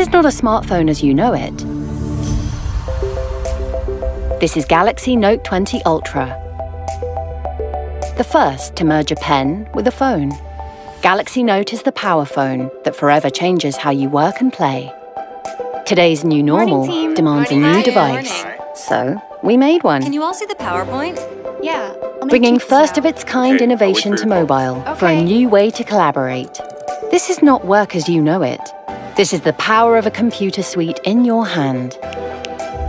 just not a smartphone as you know it. This is Galaxy Note20 Ultra, the first to merge a pen with a phone. Galaxy Note is the power phone that forever changes how you work and play. Today's new normal demands a new device, so we made one. Can you all see the PowerPoint? Yeah. Bringing first-of-its-kind innovation to mobile for a new way to collaborate. This is not work as you know it. This is the power of a computer suite in your hand.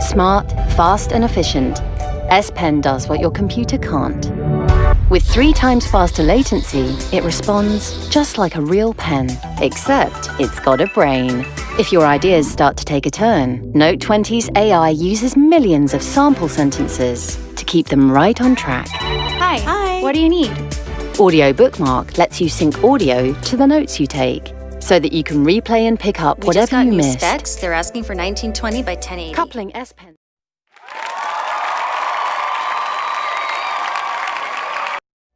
Smart, fast and efficient, S Pen does what your computer can't. With 3 times faster latency, it responds just like a real pen, except it's got a brain. If your ideas start to take a turn, Note20's AI uses millions of sample sentences to keep them right on track. Hi. Hi. What do you need? Audio Bookmark lets you sync audio to the notes you take, so that you can replay and pick up whatever you missed. Specs. They're asking for 1920 by 1080. Coupling S Pen.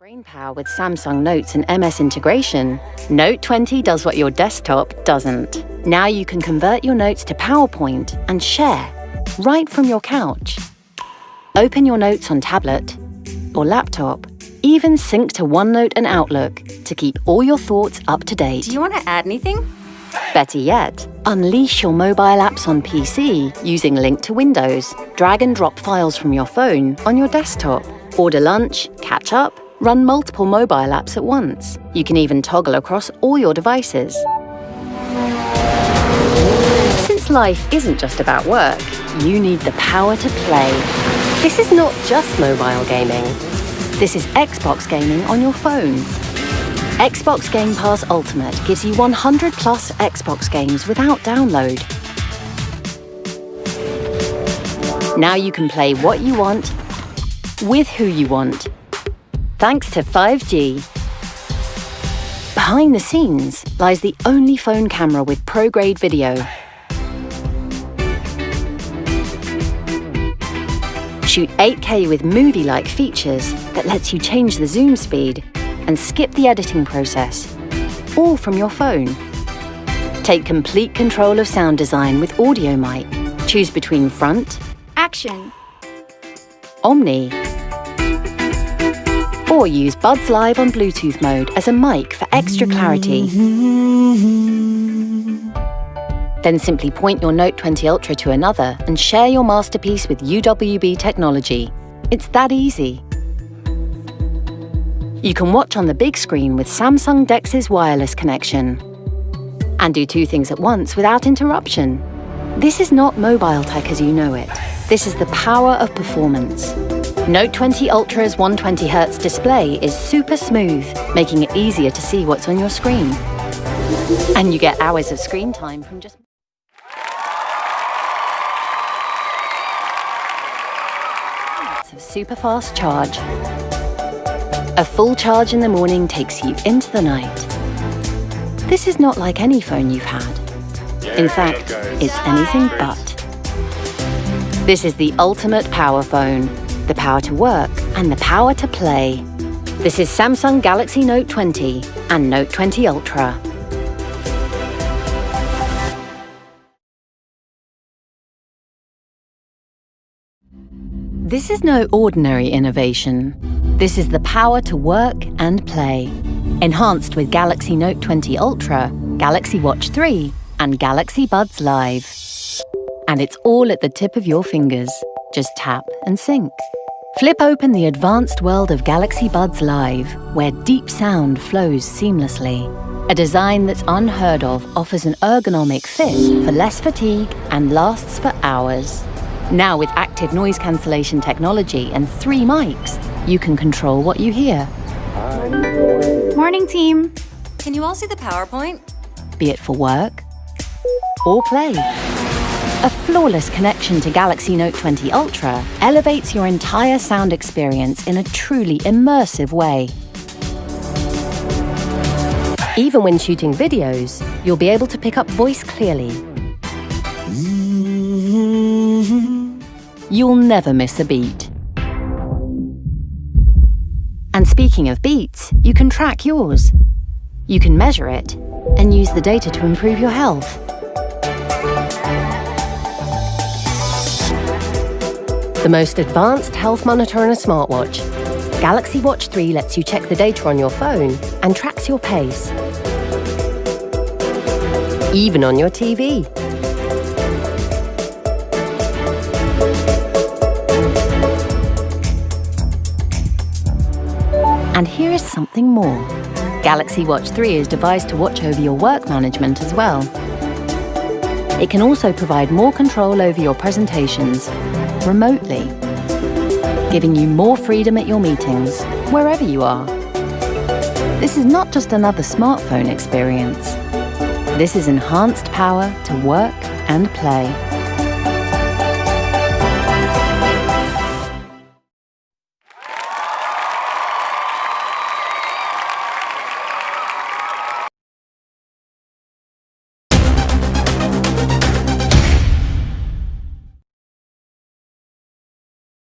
Brainpower with Samsung Notes and MS integration, Note20 does what your desktop doesn't. Now you can convert your notes to PowerPoint and share right from your couch. Open your notes on tablet or laptop. Even sync to OneNote and Outlook to keep all your thoughts up to date. Do you want to add anything? Better yet, unleash your mobile apps on PC using Link to Windows. Drag and drop files from your phone on your desktop. Order lunch, catch up, run multiple mobile apps at once. You can even toggle across all your devices. Since life isn't just about work, you need the power to play. This is not just mobile gaming. This is Xbox gaming on your phone. Xbox Game Pass Ultimate gives you 100 plus Xbox games without download. Now you can play what you want, with who you want, thanks to 5G. Behind the scenes lies the only phone camera with pro-grade video. Shoot 8K with movie-like features that lets you change the zoom speed and skip the editing process, all from your phone. Take complete control of sound design with Audio Mic. Choose between front, Action. Omni, or use Buds Live on Bluetooth mode as a mic for extra clarity. Then simply point your Note20 Ultra to another and share your masterpiece with UWB technology. It's that easy. You can watch on the big screen with Samsung DeX's wireless connection and do 2 things at once without interruption. This is not mobile tech as you know it. This is the power of performance. Note20 Ultra's 120Hz display is super smooth, making it easier to see what's on your screen. And you get hours of screen time from just of super fast charge. A full charge in the morning takes you into the night. This is not like any phone you've had. In fact, it's anything but. This is the ultimate power phone, the power to work and the power to play. This is Samsung Galaxy Note20 and Note20 Ultra. This is no ordinary innovation. This is the power to work and play. Enhanced with Galaxy Note20 Ultra, Galaxy Watch 3, and Galaxy Buds Live. And it's all at the tip of your fingers. Just tap and sync. Flip open the advanced world of Galaxy Buds Live, where deep sound flows seamlessly. A design that's unheard of offers an ergonomic fit for less fatigue and lasts for hours. Now with active noise cancellation technology and 3 mics, you can control what you hear. Morning, team. Can you all see the PowerPoint? Be it for work or play. A flawless connection to Galaxy Note20 Ultra elevates your entire sound experience in a truly immersive way. Even when shooting videos, you'll be able to pick up voice clearly. You'll never miss a beat. And speaking of beats, you can track yours. You can measure it and use the data to improve your health. The most advanced health monitor in a smartwatch, Galaxy Watch 3 lets you check the data on your phone and tracks your pace, even on your TV. And here is something more. Galaxy Watch 3 is devised to watch over your work management as well. It can also provide more control over your presentations remotely, giving you more freedom at your meetings, wherever you are. This is not just another smartphone experience. This is enhanced power to work and play.